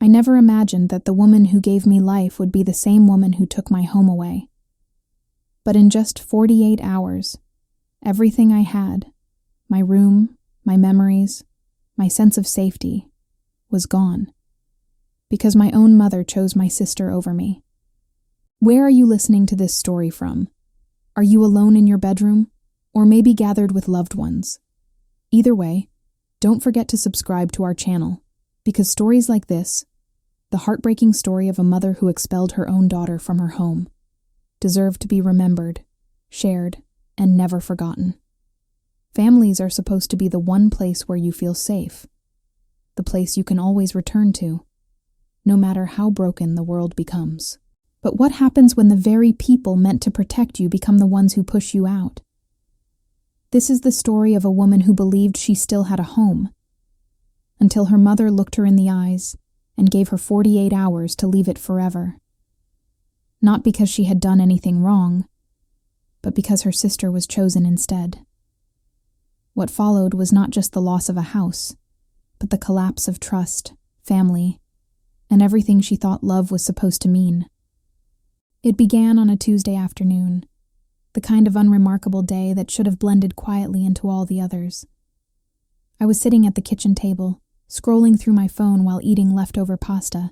I never imagined that the woman who gave me life would be the same woman who took my home away. But in just 48 hours, everything I had, my room, my memories, my sense of safety, was gone. Because my own mother chose my sister over me. Where are you listening to this story from? Are you alone in your bedroom? Or maybe gathered with loved ones? Either way, don't forget to subscribe to our channel, because stories like this, the heartbreaking story of a mother who expelled her own daughter from her home, deserve to be remembered, shared, and never forgotten. Families are supposed to be the one place where you feel safe, the place you can always return to, no matter how broken the world becomes. But what happens when the very people meant to protect you become the ones who push you out? This is the story of a woman who believed she still had a home, until her mother looked her in the eyes and gave her 48 hours to leave it forever. Not because she had done anything wrong, but because her sister was chosen instead. What followed was not just the loss of a house, but the collapse of trust, family, and everything she thought love was supposed to mean. It began on a Tuesday afternoon, the kind of unremarkable day that should have blended quietly into all the others. I was sitting at the kitchen table, scrolling through my phone while eating leftover pasta,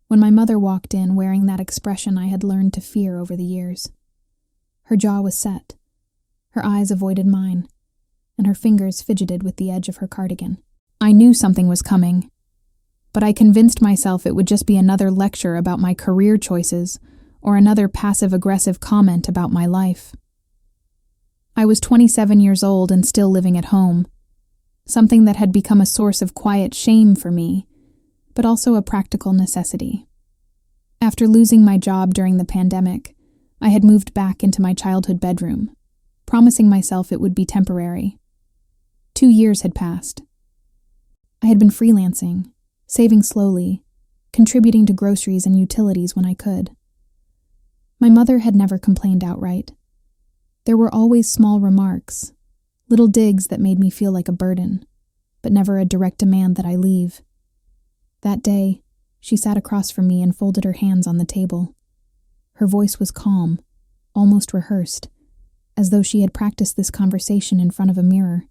when my mother walked in wearing that expression I had learned to fear over the years. Her jaw was set, her eyes avoided mine, and her fingers fidgeted with the edge of her cardigan. I knew something was coming, but I convinced myself it would just be another lecture about my career choices or another passive-aggressive comment about my life. I was 27 years old and still living at home, something that had become a source of quiet shame for me, but also a practical necessity. After losing my job during the pandemic, I had moved back into my childhood bedroom, promising myself it would be temporary. 2 years had passed. I had been freelancing, saving slowly, contributing to groceries and utilities when I could. My mother had never complained outright. There were always small remarks, little digs that made me feel like a burden, but never a direct demand that I leave. That day, she sat across from me and folded her hands on the table. Her voice was calm, almost rehearsed, as though she had practiced this conversation in front of a mirror.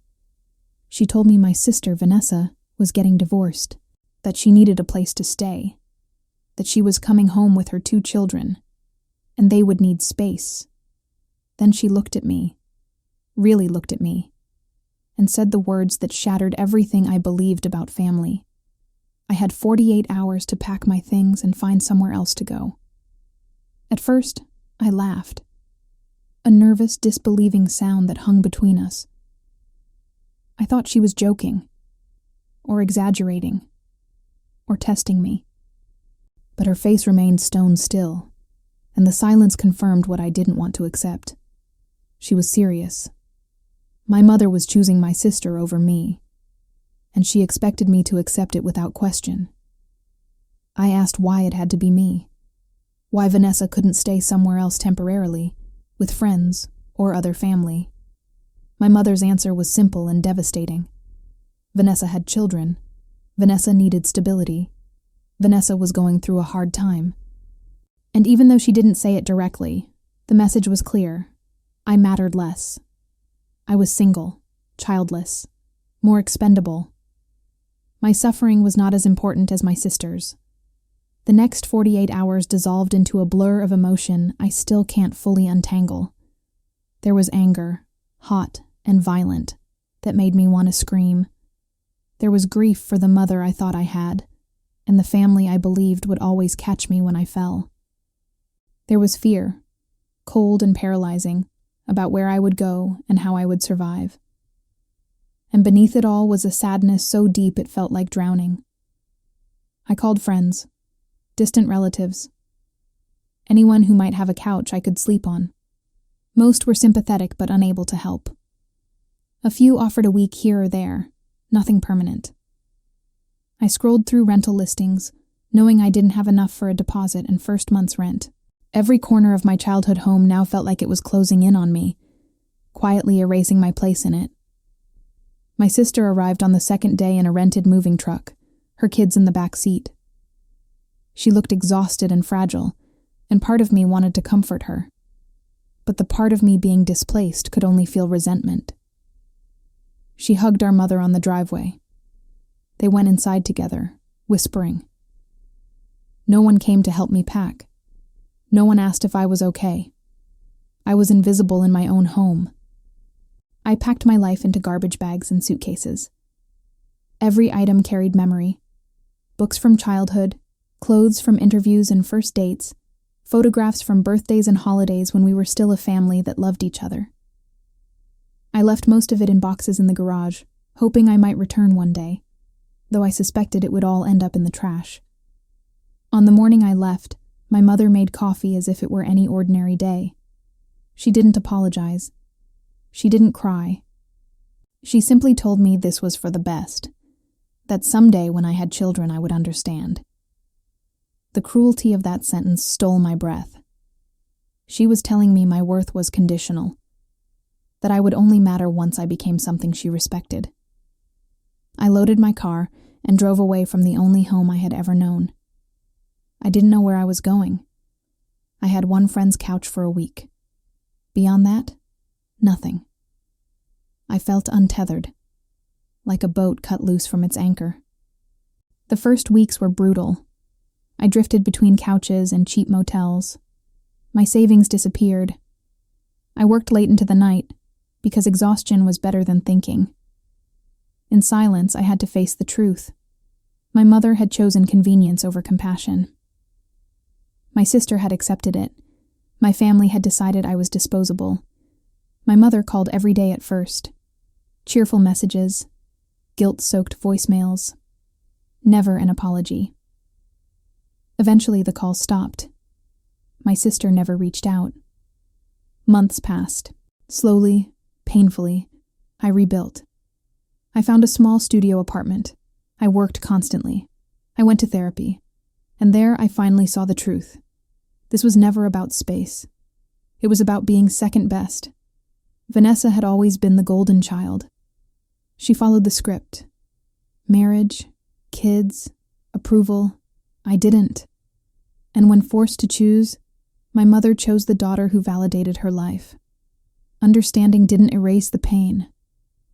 She told me my sister, Vanessa, was getting divorced, that she needed a place to stay, that she was coming home with her 2 children, and they would need space. Then she looked at me, really looked at me, and said the words that shattered everything I believed about family. I had 48 hours to pack my things and find somewhere else to go. At first, I laughed, a nervous, disbelieving sound that hung between us. I thought she was joking, or exaggerating, or testing me. But her face remained stone still, and the silence confirmed what I didn't want to accept. She was serious. My mother was choosing my sister over me, and she expected me to accept it without question. I asked why it had to be me, why Vanessa couldn't stay somewhere else temporarily, with friends or other family. My mother's answer was simple and devastating. Vanessa had children. Vanessa needed stability. Vanessa was going through a hard time. And even though she didn't say it directly, the message was clear. I mattered less. I was single, childless, more expendable. My suffering was not as important as my sister's. The next 48 hours dissolved into a blur of emotion I still can't fully untangle. There was anger, hot and violent, that made me want to scream. There was grief for the mother I thought I had, and the family I believed would always catch me when I fell. There was fear, cold and paralyzing, about where I would go and how I would survive. And beneath it all was a sadness so deep it felt like drowning. I called friends, distant relatives, anyone who might have a couch I could sleep on. Most were sympathetic but unable to help. A few offered a week here or there, nothing permanent. I scrolled through rental listings, knowing I didn't have enough for a deposit and first month's rent. Every corner of my childhood home now felt like it was closing in on me, quietly erasing my place in it. My sister arrived on the second day in a rented moving truck, her kids in the back seat. She looked exhausted and fragile, and part of me wanted to comfort her. But the part of me being displaced could only feel resentment. She hugged our mother on the driveway. They went inside together, whispering. No one came to help me pack. No one asked if I was okay. I was invisible in my own home. I packed my life into garbage bags and suitcases. Every item carried memory. Books from childhood, clothes from interviews and first dates, photographs from birthdays and holidays when we were still a family that loved each other. I left most of it in boxes in the garage, hoping I might return one day, though I suspected it would all end up in the trash. On the morning I left, my mother made coffee as if it were any ordinary day. She didn't apologize. She didn't cry. She simply told me this was for the best, that someday when I had children I would understand. The cruelty of that sentence stole my breath. She was telling me my worth was conditional, that I would only matter once I became something she respected. I loaded my car and drove away from the only home I had ever known. I didn't know where I was going. I had one friend's couch for a week. Beyond that, nothing. I felt untethered, like a boat cut loose from its anchor. The first weeks were brutal. I drifted between couches and cheap motels. My savings disappeared. I worked late into the night, because exhaustion was better than thinking. In silence, I had to face the truth. My mother had chosen convenience over compassion. My sister had accepted it. My family had decided I was disposable. My mother called every day at first. Cheerful messages, guilt-soaked voicemails. Never an apology. Eventually the call stopped. My sister never reached out. Months passed. Slowly, painfully, I rebuilt. I found a small studio apartment. I worked constantly. I went to therapy. And there I finally saw the truth. This was never about space. It was about being second best. Vanessa had always been the golden child. She followed the script. Marriage, kids, approval. I didn't. And when forced to choose, my mother chose the daughter who validated her life. Understanding didn't erase the pain,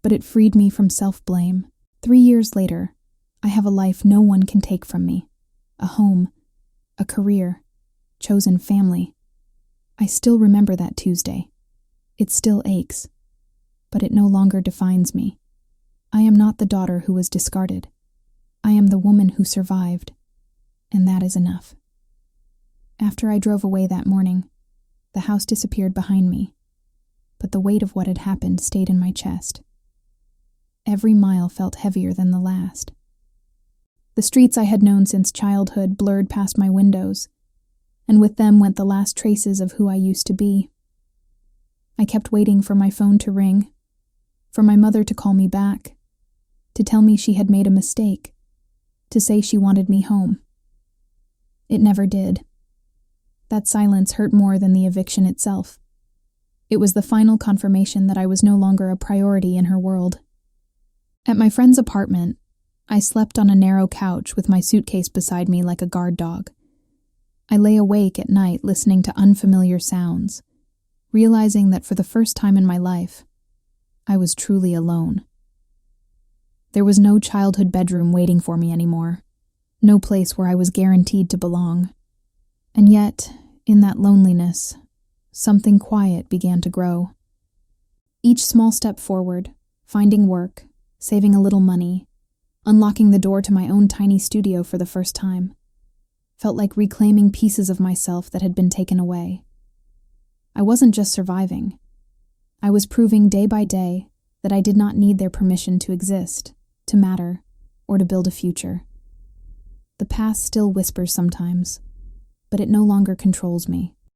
but it freed me from self-blame. 3 years later, I have a life no one can take from me. A home, a career, chosen family. I still remember that Tuesday. It still aches, but it no longer defines me. I am not the daughter who was discarded. I am the woman who survived, and that is enough. After I drove away that morning, the house disappeared behind me, but the weight of what had happened stayed in my chest. Every mile felt heavier than the last. The streets I had known since childhood blurred past my windows, and with them went the last traces of who I used to be. I kept waiting for my phone to ring, for my mother to call me back, to tell me she had made a mistake, to say she wanted me home. It never did. That silence hurt more than the eviction itself. It was the final confirmation that I was no longer a priority in her world. At my friend's apartment, I slept on a narrow couch with my suitcase beside me like a guard dog. I lay awake at night listening to unfamiliar sounds, realizing that for the first time in my life, I was truly alone. There was no childhood bedroom waiting for me anymore, no place where I was guaranteed to belong. And yet, in that loneliness, something quiet began to grow. Each small step forward, finding work, saving a little money, unlocking the door to my own tiny studio for the first time, felt like reclaiming pieces of myself that had been taken away. I wasn't just surviving. I was proving day by day that I did not need their permission to exist, to matter, or to build a future. The past still whispers sometimes, but it no longer controls me.